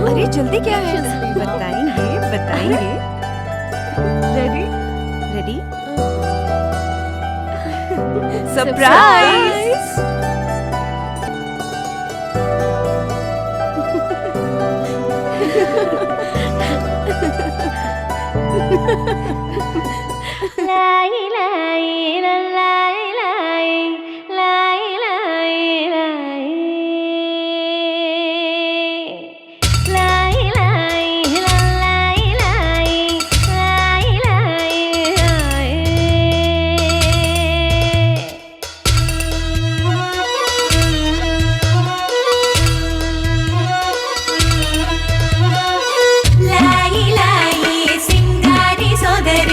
अरे जल्दी क्या है? बताएंगे बताएंगे। Ready ready. सरप्राइज। लाई लाई ला लाई लाई लाई लाई लाई लाई लाई ला लाई लाई लाई लाई लाई लाई सिंगारी ಸೋದರಿ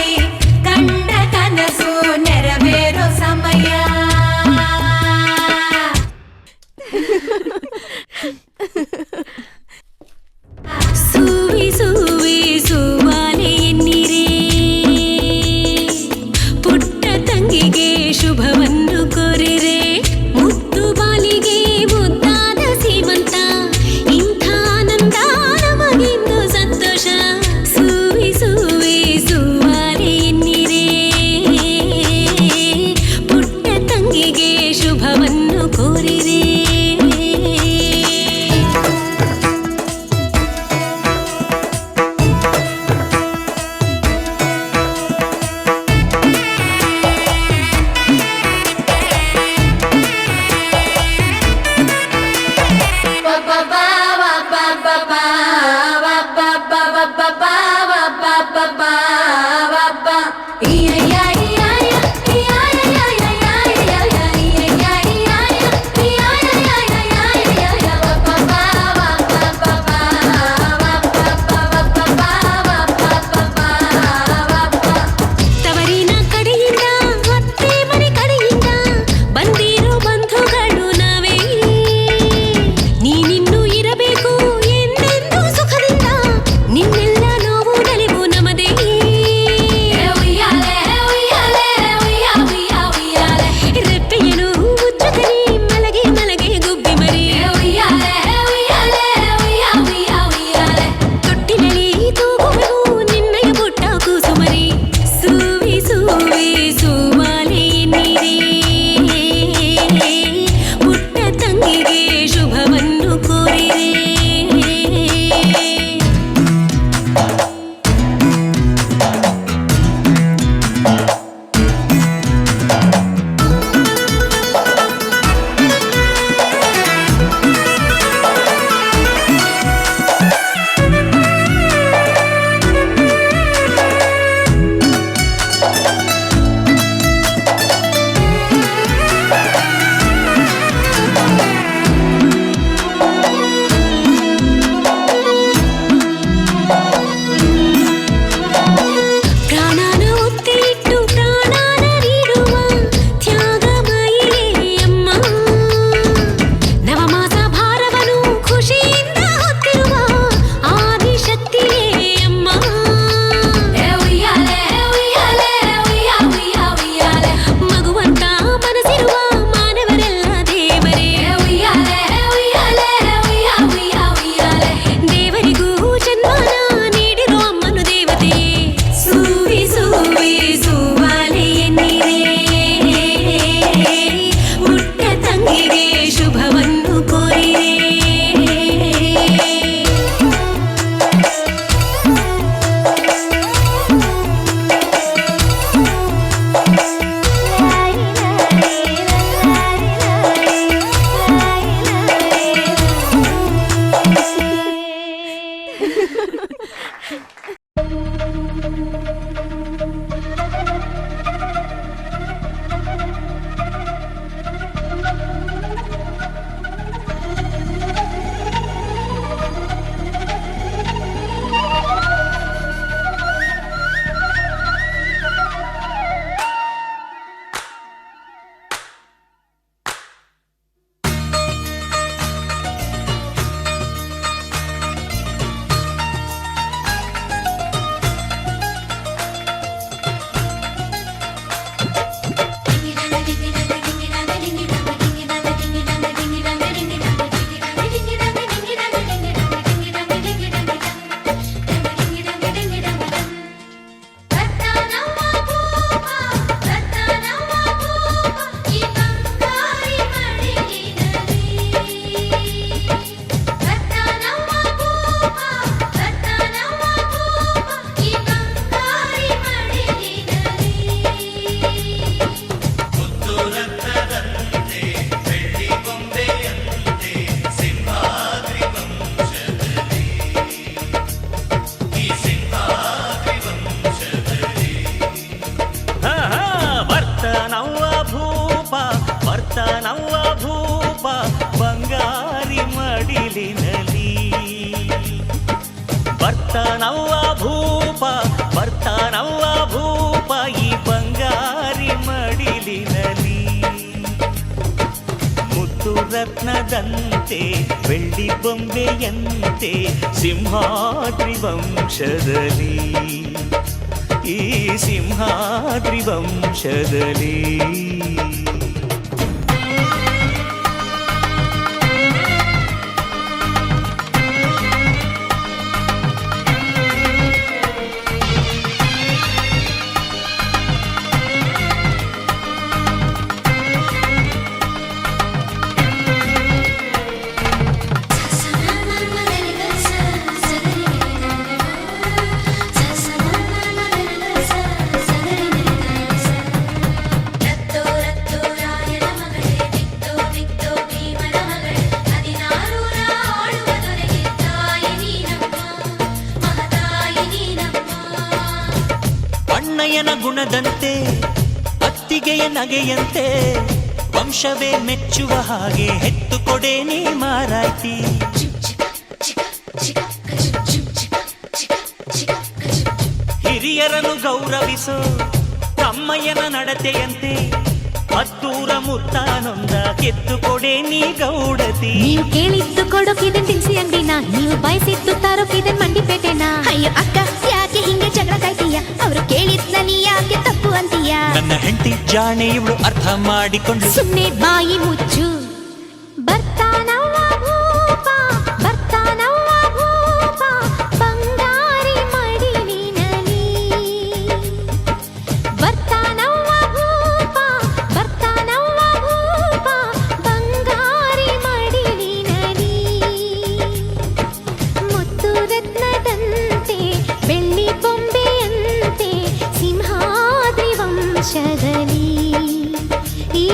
ಬರ್ತಾನವ್ವ ಭೂಪ ಬರ್ತಾನವ್ವ ಭೂಪ ಈ ಬಂಗಾರಿ ಮಡಿಲಿನಲ್ಲಿ ಮುತ್ತು ರತ್ನದಂತೆ ಬೆಳ್ಳಿ ಬೊಂಬೆಯಂತೆ ಸಿಂಹಾದ್ರಿ ವಂಶದಲ್ಲಿ ಈ ಸಿಂಹಾದ್ರಿ ವಂಶದಲ್ಲಿ ಅಣ್ಣಯ್ಯನ ಗುಣದಂತೆ ಅತ್ತಿಗೆಯ ನಗೆಯಂತೆ ವಂಶವೇ ಮೆಚ್ಚುವ ಹಾಗೆ ಹೆತ್ತು ಕೊಡೆ ನೀ ಮಾರಾಯ್ತಿ ಹಿರಿಯರನ್ನು ಗೌರವಿಸೋ ತಮ್ಮಯ್ಯನ ನಡತೆಯಂತೆ ಹತ್ತೂರ ಮುತ್ತಾನೊಂದ ಕೆತ್ತು ಕೊಡೆ ನೀ ಗೌಡತಿ ನೀವು ಕೇಳಿದ್ದು ಕೊಡೋಕಿದೆ ತಿನ್ಸಿ ಅಂಗಡಿನ ನೀವು ಬಯಸಿದ್ದು ತರೋಕಿದೆ ಮಂಡಿಪೇಟೆನ ಅಯ್ಯೋ ಅಕ್ಕ ಯಾಕೆ ಹಿಂಗೆ ಜಗಳ ಕಾಯ್ತೀಯ ಅವರು ಕೇಳಿದ್ನ ನೀ ಯಾಕೆ ತಪ್ಪು ಅಂತೀಯ ನನ್ನ ಹೆಂಡತಿ ಜಾಣೆ ಇವಳು ಅರ್ಥ ಮಾಡಿಕೊಂಡು ಸುಮ್ಮನೆ ಬಾಯಿ ಮುಚ್ಚು ಬರ್ತಾನವ್ವ ಭೂಪ ಬರ್ತಾನವ್ವ ಭೂಪ ಬಂಗಾರಿ ಮಡಿಲಿನಲ್ಲಿ ಬರ್ತಾನವ್ವ ಭೂಪ ಬರ್ತಾನವ್ವ ಭೂಪ ಬಂಗಾರಿ ಮಡಿಲಿನಲ್ಲಿ ಮುತ್ತು ರತ್ನದಂತೆ ಬೆಳ್ಳಿ ಬೊಂಬೆಯಂತೆ ಸಿಂಹಾದ್ರಿ ವಂಶದಲ್ಲಿ ಈ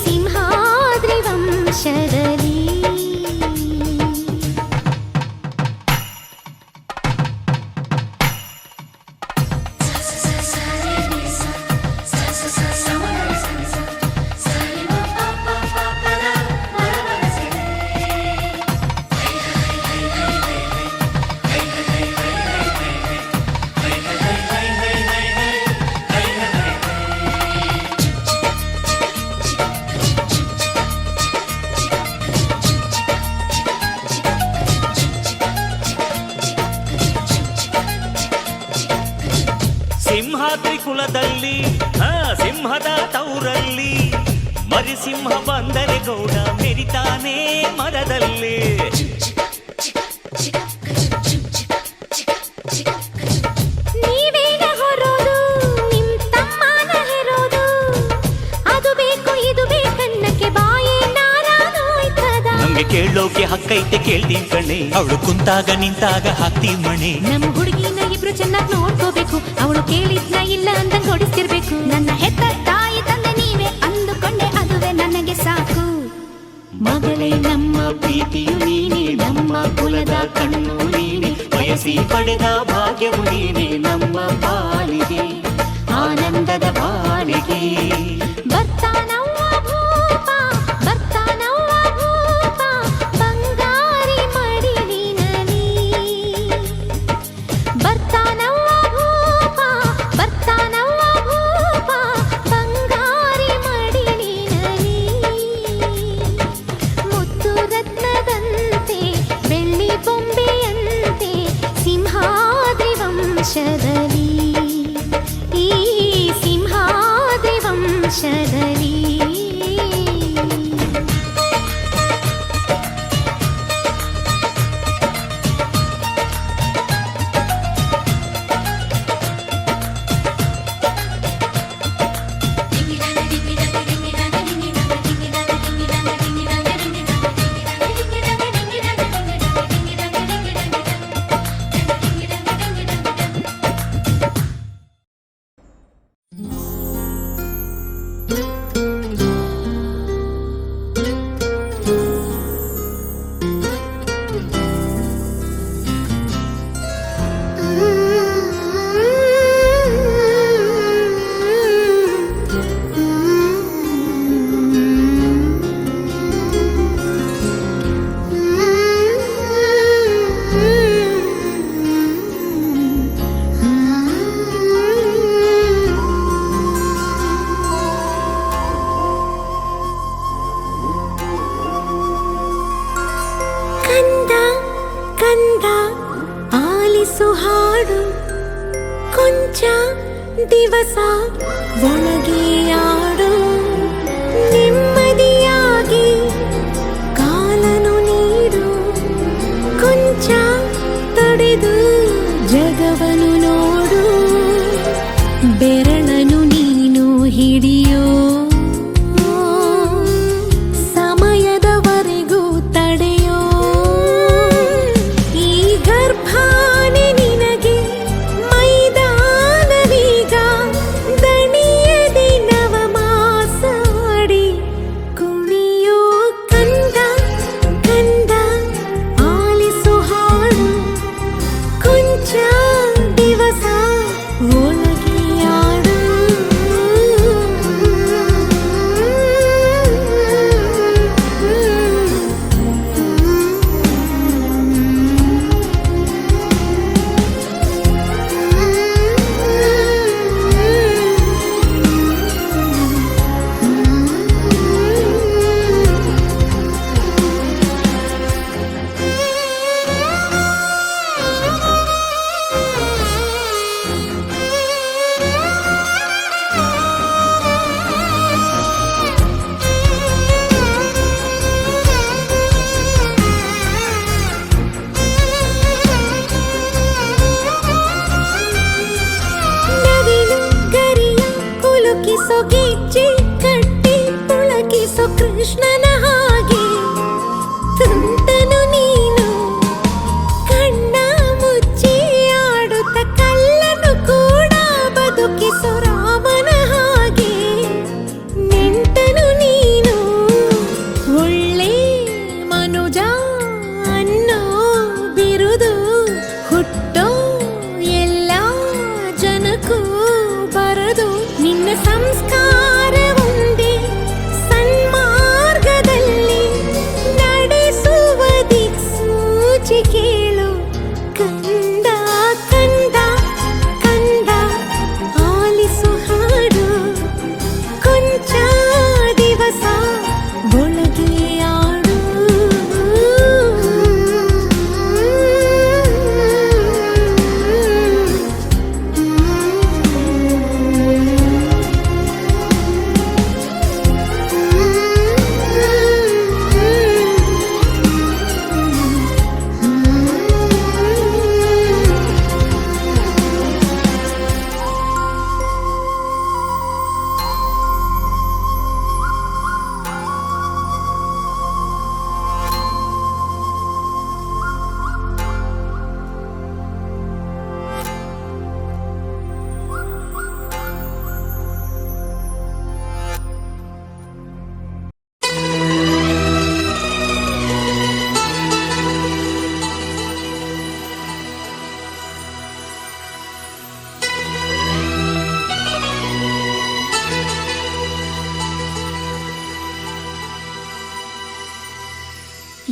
ಸಿಂಹಾದ್ರಿ ವಂಶದಲ್ಲಿ ಸಿಂಹಾದ್ರಿ ಕುಲದಲ್ಲಿ ಸಿಂಹದ ತೌರಲ್ಲಿ ಮರಿಸಿಂಹ ಬಂದರೆ ಗೌಡ ಮೆರಿತಾನೆ ಮರದಲ್ಲಿ ನೀವೇಗ ಹೊರೋದು ನಿಮ್ ತಮ್ಮನ ಹೆರೋದು ಅದು ಬೇಕು ಇದು ಬೇಕನ್ನಕ್ಕೆ ಬಾಯೇ ನಾರಾನೋಯ್ತದ ನಮ್ಗೆ ಕೇಳೋಕೆ ಹಕ್ಕೈತೆ ಕೇಳ್ತೀವಿ ಕಣೆ ಅವಳು ಕುಂತಾಗ ನಿಂತಾಗ ಹಾಕ್ತೀವಿ ಮಣೆ ನಮ್ಮ ಹುಡುಗಿನ ಇಬ್ರು ಚೆನ್ನಾಗಿ ನೋಡ್ಕೋಬೇಕು ಅವಳು ಕೇಳಿದ್ನ ಇಲ್ಲ ಅಂದಂಗ್ ಹೊಡಿಸ್ತಿರ್ಬೇಕು ನನ್ನ ಹೆತ್ತ ತಾಯಿ ತಂದೆ ನೀವೇ ಅಂದುಕೊಂಡೆ ಅದುವೇ ನನಗೆ ಸಾಕು ಮಗಳೇ ನಮ್ಮ ಪ್ರೀತಿಯು ನೀನೆ ನಮ್ಮ ಕುಲದ ಕಣ್ಣು ನೀನೆ ಬಯಸಿ ಪಡೆದ ಭಾಗ್ಯವು ನೀನೆ ನಮ್ಮ ಪಾಲಿಗೆ ಆನಂದದ ಪಾಲಿಗೆ ಬರ್ತಾನವ್ವ ಭೂಪ ಬರ್ತಾನವ್ವ ಭೂಪ ಬಂಗಾರಿ ಮಡಿಲಿನಲ್ಲಿ ಬರ್ತಾನವ್ವ ಭೂಪ ಬರ್ತಾನವ್ವ ಭೂಪ ಬಂಗಾರಿ ಮಡಿಲಿನಲ್ಲಿ ಮುತ್ತು ರತ್ನದಂತೆ ಬೆಳ್ಳಿ ಬೊಂಬೆಯಂತೆ ಸಿಂಹಾದ್ರಿ ವಂಶದಲ್ಲಿ ಈ ಸಿಂಹಾದ್ರಿ ವಂಶದಲ್ಲಿ ಕಂದ ಕಂದ ಆಲಿಸು ಹಾಡು ಕೊಂಚ ದಿವಸ ಒಳಗೆ ಆಡು ನೆಮ್ಮದಿಯಾಗಿ ಕಾಲನು ನೀಡು ಕೊಂಚ ತಡೆದು ಜಗವನು ನೋಡು ಬೆರಳನು ನೀನು ಹಿಡಿಯೋ ಸಮಯದವರೆಗೂ ತಡೆಯೋ ಈ ಗರ್ಭಾನೆ ನಿನಗೆ ಮೈದಾನವೀಗ ದಣಿಯದೆ ನವಮಾಸಾಡಿ ಕುಣಿಯೋ ಕಂದ ಕಂದ ಆಲಿಸು ಹಾಡು ಕೊಂಚ ದಿವಸ ಒಳಗೆ ಆಡು ನವಿಲು ಗರಿಯ ಕುಲುಕಿಸೋ ಗೆಜ್ಜೆ ಕಟ್ಟಿ ಪುಳಕಿಸೋ ಕೃಷ್ಣನ ಹಾಗೆ ತುಂಟನು ನೀನು ಕಣ್ಣ ಮುಚ್ಚಿ ಆಡುತ್ತ ಕಲ್ಲನು ಕೂಡ ಬದುಕಿಸೋ ರಾಮನ ಹಾಗೆ ನೆಂಟನು ನೀನು ಒಳ್ಳೆ ಮನುಜ ಅನ್ನೋ ಬಿರುದು ಹುಟ್ಟೋ ಎಲ್ಲ ಜನಕ್ಕೂ ಬರದು ನಿನ್ನ ಸಂಸ್ಕಾರ ಒಂದೇ ಸನ್ಮಾರ್ಗದಲ್ಲಿ ನಡೆಸುವ ದಿಕ್ಸೂಚಿ ಕೇಳು ಕಂದ ಕಂದ ಕಂದ ಆಲಿಸು ಹಾಡು ಕೊಂಚ ದಿವಸ ಒಳಗೆ ಆಡು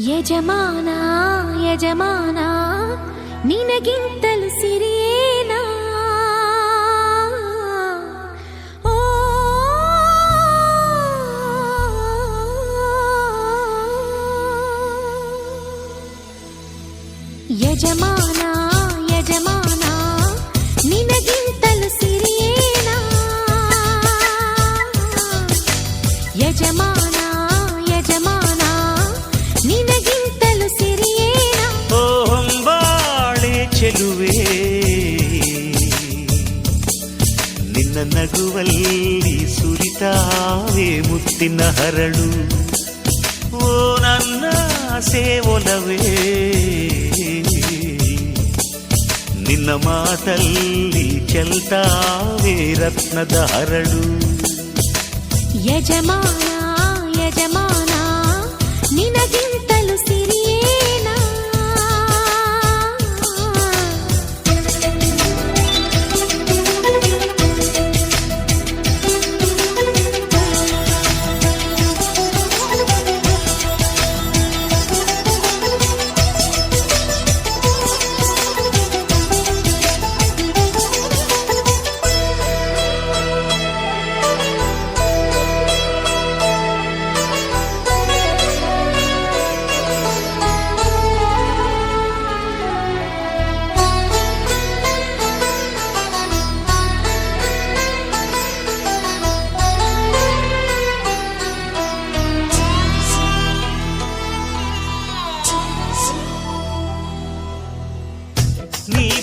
ಯಜಮಾನ ಯಜಮಾನ ನಿನಗಿಂತಲೂ ಸಿರಿಯೇನಾ ಓ ಯಜಮಾನ ಯಜಮಾನ ನಿನಗಿಂತಲೂ ಸಿರಿಯೇನಾ ಯಜಮಾನ ಯಜಮಾನ ನಿನಗಿಂತಲೂ ಸಿರಿಯೇನಾ ಓ ಹೊಂಬಾಳೆ ಚೆಲುವೆ ನಿನ್ನ ನಗುವಲ್ಲಿ ಸುರಿತಾವೆ ಮುತ್ತಿನ ಹರಳು ಓ ನನ್ನ ಸೇವೊಲವೇ ನಿನ್ನ ಮಾತಲ್ಲಿ ಚೆಲ್ತಾವೆ ರತ್ನದ ಹರಳು ಯಜಮಾನ ಯಜಮಾನ ನಿನಗಿಂತಲೂ ಸಿರಿಯೇನಾ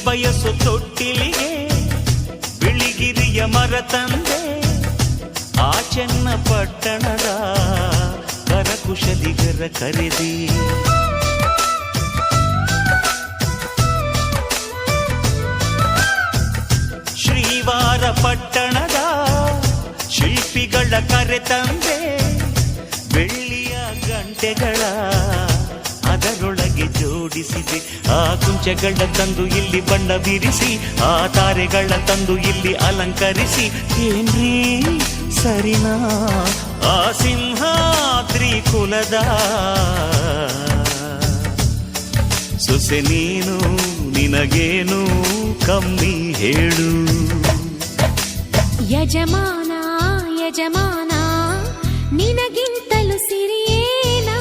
ಬಯಸು ತೊಟ್ಟಿಲಿಗೆ ಬಿಳಿಗಿರಿಯ ಮರ ತಂದೆ ಆ ಚೆನ್ನ ಪಟ್ಟಣದ ಕರಕುಶಲಿಗರ ಕರೆದಿ ಶ್ರೀವಾರ ಪಟ್ಟಣದ ಶಿಲ್ಪಿಗಳ ಕರೆ ತಂದೆ ಬೆಳ್ಳಿಯ ಗಂಟೆಗಳ ಅದರೊಳಗೆ ಜೋಡಿಸಿದೆ ಆ ಕುಂಚಗಳ ತಂದು ಇಲ್ಲಿ ಬಣ್ಣ ಬಿರಿಸಿ ಆ ತಾರೆಗಳ ತಂದು ಇಲ್ಲಿ ಅಲಂಕರಿಸಿ ಏನ್ರೀ ಸರಿನಾ ಆ ಸಿಂಹಾದ್ರಿ ಕುಲದ ಸೊಸೆ ನೀನು ನಿನಗೇನು ಕಮ್ಮಿ ಹೇಳು ಯಜಮಾನ ಯಜಮಾನ ನಿನಗಿಂತಲೂ ಸಿರಿಯೇನಾ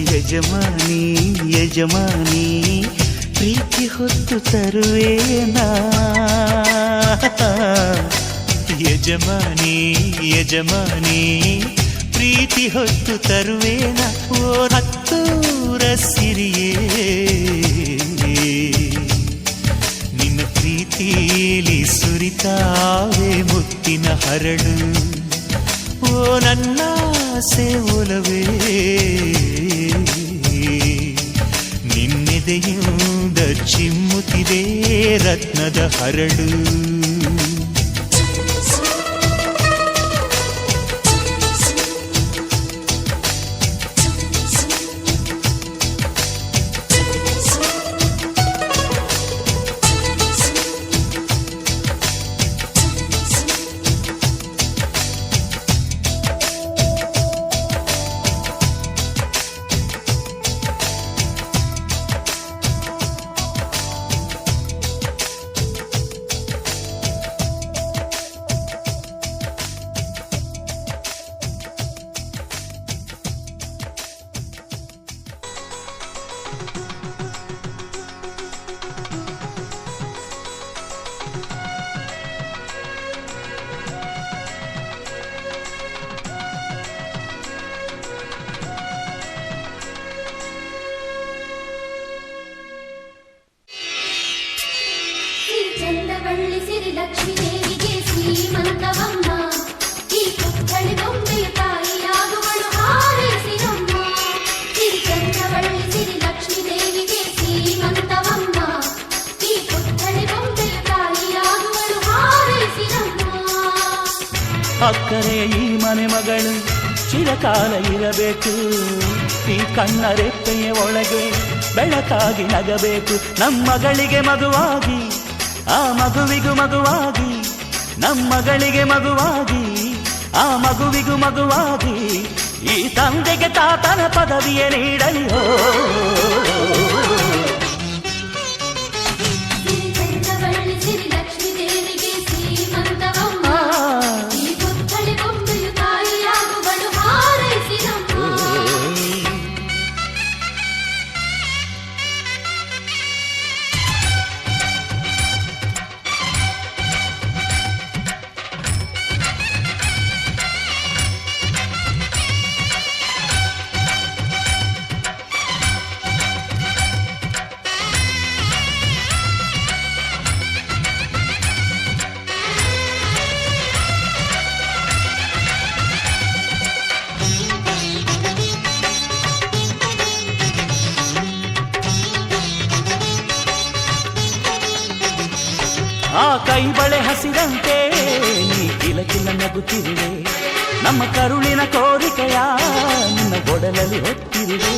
ಯಜಮಾನಿ ಯಜಮಾನಿ ಪ್ರೀತಿ ಹೊತ್ತು ತರುವೇನಾ ಯಜಮಾನಿ ಯಜಮಾನಿ ಪ್ರೀತಿ ಹೊತ್ತು ತರುವೇನಾ ಓ ಹತ್ತೂರ ಸಿರಿಯೇ ನಿನ್ನ ಪ್ರೀತಿಲಿ ಸುರಿತಾವೆ ಮುತ್ತಿನ ಹರಳು ಓ ನನ್ನ ಒಲವೇ ನಿನ್ನೆದೆಯಿಂದ ಚಿಮ್ಮುತ್ತಿದೆ ರತ್ನದ ಹರಳು ಚಂದವಳ್ಳಿ ಸಿರಿ ಲಕ್ಷ್ಮೀ ದೇವಿಗೆ ಶ್ರೀಮಂತವಮ್ಮ ಈ ಪುತ್ಥಳಿ ಬೊಂಬೆಯ ತಾಯಿಯಾಗುವಳು ಹಾರೈಸಿರಮ್ಮ ಸಿರಿ ಚಂದವಳ್ಳಿ ಸಿರಿ ಲಕ್ಷ್ಮೀ ದೇವಿಗೆ ಶ್ರೀಮಂತವಮ್ಮ ಈ ಪುತ್ಥಳಿ ಬೊಂಬೆಯ ತಾಯಿಯಾಗುವಳು ಹಾರೈಸಿರಮ್ಮ ಅಕ್ಕರೆ ಈ ಮನೆ ಮಗಳು ಚಿರಕಾಲ ಇರಬೇಕು ಈ ಕಣ್ಣ ರೆಪ್ಪೆಯ ಒಳಗೆ ಬೆಳಕಾಗಿ ನಗಬೇಕು ನಮ್ಮಗಳಿಗೆ ಮಗುವಾಗಿ ಆ ಮಗುವಿಗೂ ಮಗುವಾಗಿ ನಮ್ಮಗಳಿಗೆ ಮಗುವಾಗಿ ಆ ಮಗುವಿಗೂ ಮಗುವಾಗಿ ಈ ತಂದೆಗೆ ತಾತನ ಪದವಿಯ ನೀಡಲಿಯೋ ಆ ಕೈ ಬಳೆ ಹಸಿರಂತೆ ನೀ ಕಿಲಕಿಲ ನಗುತ್ತಿರುವೆ, ನಮ್ಮ ಕರುಳಿನ ಕೋರಿಕೆಯ ನಿನ್ನ ಒಡಲಲ್ಲಿ ಹೊತ್ತಿರುವೆ.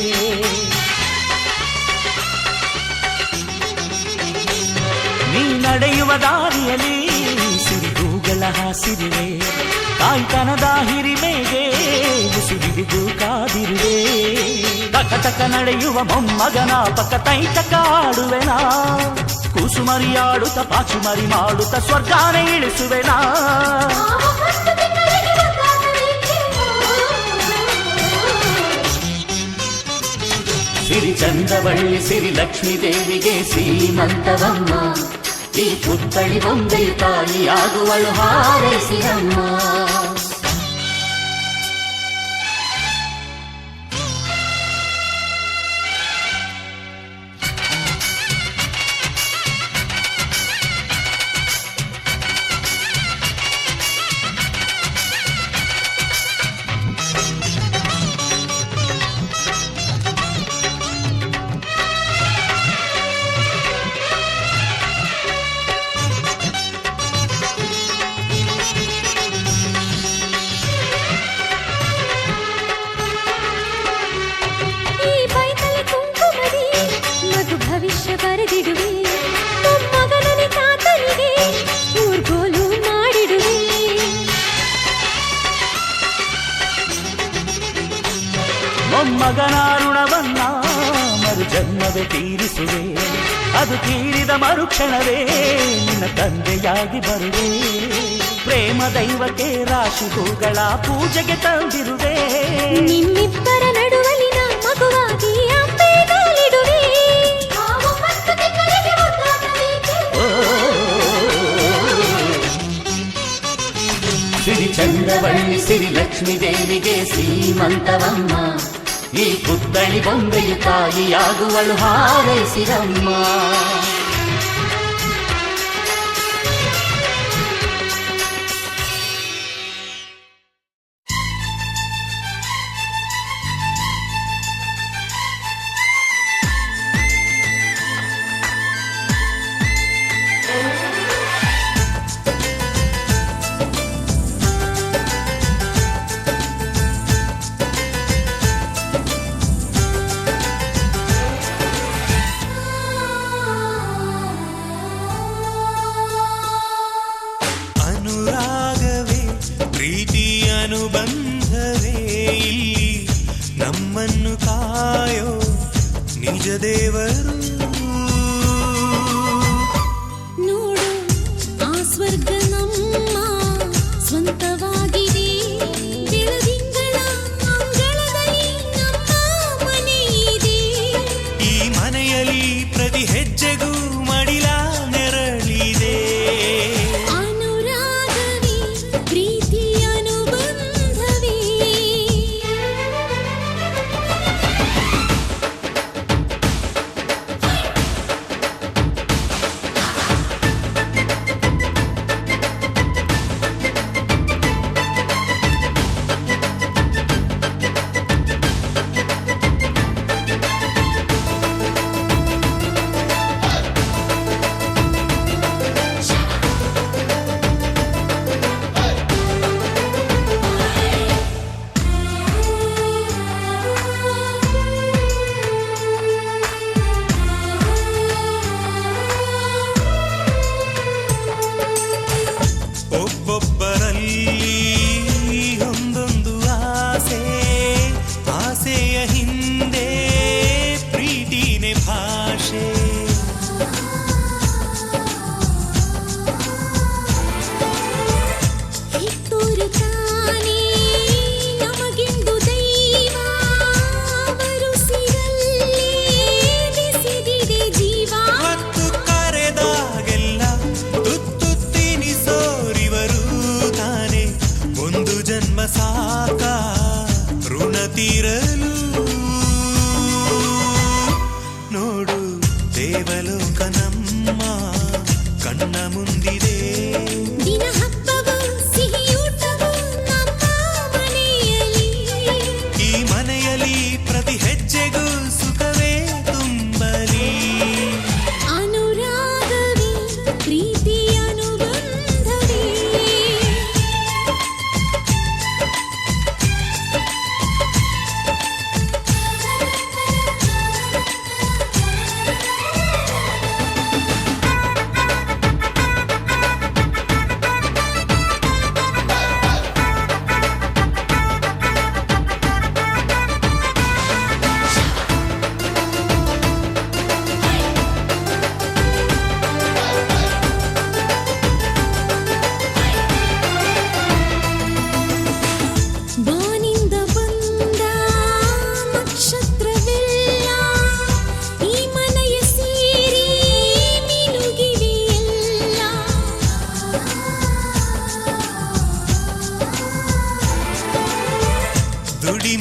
ನೀ ನಡೆಯುವ ದಾರಿಯಲ್ಲಿ ಸಿರಿಗೂಗಳ ಹಾಸಿರುವೆ, ಕಾಯ್ತನದ ಹಿರಿಮೆಗೆ ಉಸಿರಿದು ಕಾದಿರುವೆ. ತಕ ತಕ ನಡೆಯುವ ಮೊಮ್ಮಗನ ಪಕ್ಕ ತೈತಕ ಆಡುವೆನಾ, ಕೂಸುಮರಿಯಾಡುತ್ತ ಪಾಚುಮರಿ ಮಾಡುತ್ತ ಸ್ವರ್ಗಾನೆ ಇಳಿಸುವೆನಾ. ಸಿರಿ ಚಂದವಳ್ಳಿ ಸಿರಿ ಲಕ್ಷ್ಮೀ ದೇವಿಗೆ ಸೀಮಂತವಮ್ಮ, ಈ ಪುತ್ಥಳಿ ಬೊಂಬೆ ತಾಯಿಯಾಗುವಳು ಹಾರೈಸಿರಮ್ಮ. ಬರೆದಿಡುವೆ ಮೊಮ್ಮಗನನೆ ತಾತನಿಗೆ ಊರ್ಗೋಲು ಮಾಡಿಡುವೆ. ಮೊಮ್ಮಗನ ಋಣವನ್ನ ಮರು ಜನ್ಮವೇ ತೀರಿಸುವೆ, ಅದು ತೀರಿದ ಮರುಕ್ಷಣವೇ ನಿನ್ನ ತಂದೆಯಾಗಿ ಬರುವೆ. ಪ್ರೇಮ ದೈವಕ್ಕೆ ರಾಶಿ ಹೂಗಳ ಪೂಜೆಗೆ ತಂದಿರುವೆ, ನಿಮ್ಮಿಬ್ಬರ ನಡುವಲಿನ ಮಗುವಾಗಿ ಅಂಬೆ ಕಾಲಿಡುವೆ. ಸಿರಿ ಚಂದ್ರವಳ್ಳಿ ಸಿರಿ ಲಕ್ಷ್ಮೀ ದೇವಿಗೆ ಸೀಮಂತವಮ್ಮ, ಈ ಪುತ್ಥಳಿ ಬೊಂಬೆಯು ತಾಯಿಯಾಗುವಳು ಹಾರೈಸಿರಮ್ಮ. ಅನುಬಂಧವೇ ಇಲ್ಲಿ ನಮ್ಮನ್ನು ಕಾಯೋ ನಿಜ ದೇವರು. ನೋಡು ಆ ಸ್ವರ್ಗ ನಮ್ಮ ಸ್ವಂತವಾಗಿದೆ, ಬೆಳದಿಂಗಳ ಅಂಗಳದಲ್ಲಿ ನಮ್ಮ ಮನೆ ಇದೆ. ಈ ಮನೆಯಲ್ಲಿ ಪ್ರತಿ ಹೆಜ್ಜೆಗೂ ಮಡಿಲ ನೆರಳಿದೆ. ಅನುರಾಗವೇ ಪ್ರೀತಿ ಅನುಬಂಧವೇ,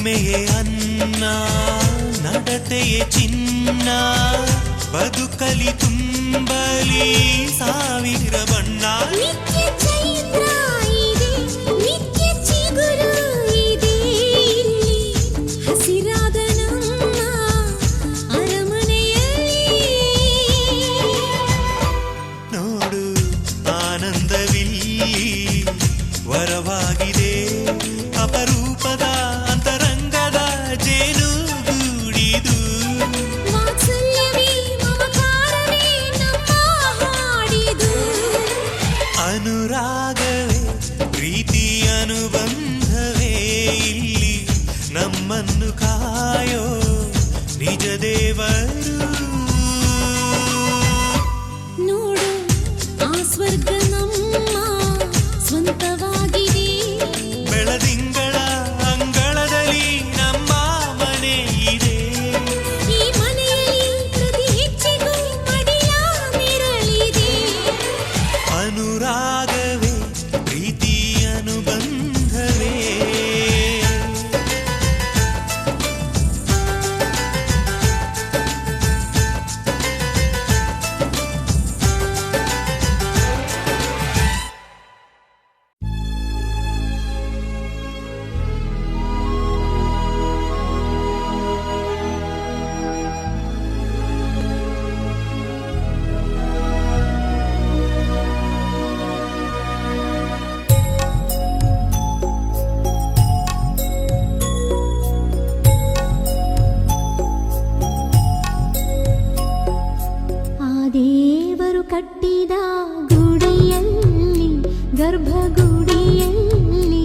ಹೆಮ್ಮೆಯೇ ಅನ್ನ ನಡತೆಯೇ ಚಿನ್ನ ಬದುಕಲಿ ತುಂಬಲಿ ಸಾವಿರ ಬಣ್ಣ ನಿತ್ಯ ಚೈತ್ರ ಇದೆ ನಿತ್ಯ ಚಿಗುರು ಇದೆ ಇಲ್ಲಿ ಹಸಿರಾದ ನಮ್ಮ ಅರಮನೆಯಲ್ಲಿ ನೋಡು ಆನಂದವಿಲ್ಲಿ ವರವಾಗಿದೆ ಅಪರೂಪದ ಅಂತರಂಗದ ಜೇನುಗೂಡಿದು ವಾತ್ಸಲ್ಯವೇ ಮಮಕಾರವೇ ನಮ್ಮ ಹಾಡಿದು ಅನುರಾಗವೇ ಪ್ರೀತಿ ಅನುಬಂಧವೇ ಇಲ್ಲಿ ನಮ್ಮನ್ನು ಕಾಯೋ ನಿಜ ದೇವರು ನೋಡು ಆ ಸ್ವರ್ಗ ನಮ್ಮ ಸ್ವಂತವಾಗಿದೆ ಬೆಳದಿಂಗಳ ಅಂಗಳದಲ್ಲಿ ನಮ್ಮ ಮನೆ ಇದೆ ಈ ಮನೆಯಲ್ಲಿ ಪ್ರತಿ ಹೆಜ್ಜೆಗೂ ಮಡಿಲ ಮಿರಳಿದೆ ಅನುರಾಗವೇ ಪ್ರೀತಿ ಅನುಬಂಧವೇ ಆ ದೇವರು ಕಟ್ಟಿದ ಗುಡಿಯಲ್ಲಿ ಗರ್ಭಗುಡಿಯಲ್ಲಿ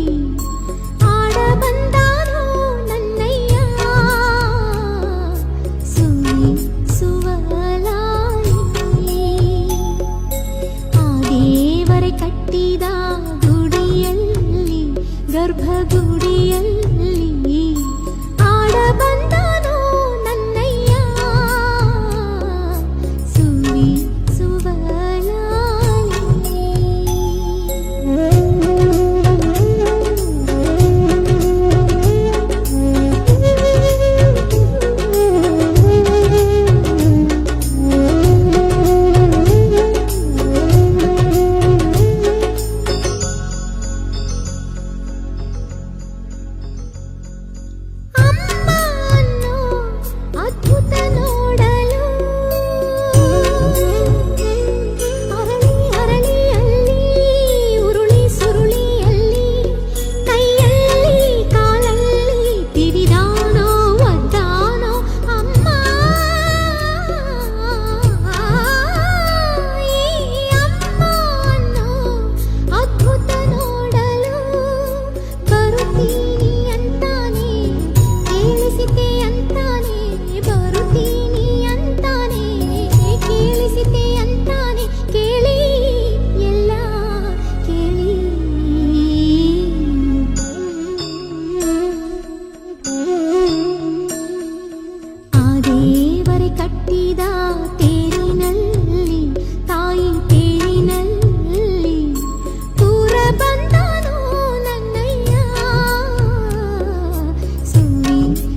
ಆಡ ಬಂದಾನೋ ನನ್ನಯ್ಯ ಸುವಲಾಲಿ ಆ ದೇವರೇ ಕಟ್ಟಿದ ಗುಡಿಯಲ್ಲಿ ಗರ್ಭಗುಡಿಯಲ್ಲಿ ಆಡ ಬಂದಾನೋ ನನ್ನಯ್ಯ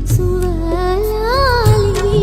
ಸುವಲಾಲಿ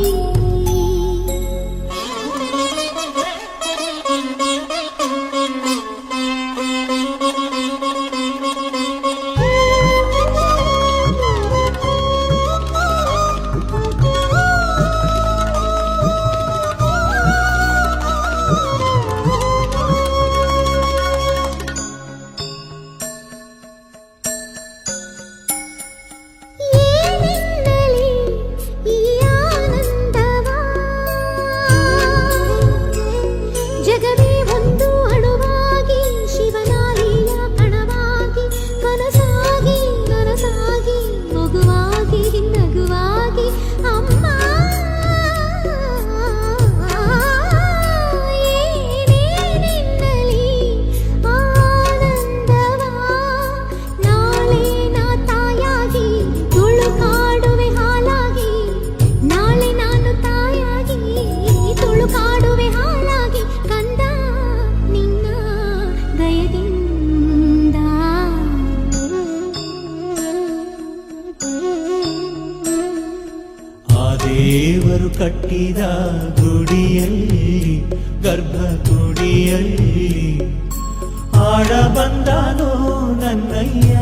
ಕಟ್ಟಿದ ಗುಡಿಯಲ್ಲಿ ಗರ್ಭಗುಡಿಯಲ್ಲಿ ಆಡ ಬಂದಾನೋ ನನ್ನಯ್ಯ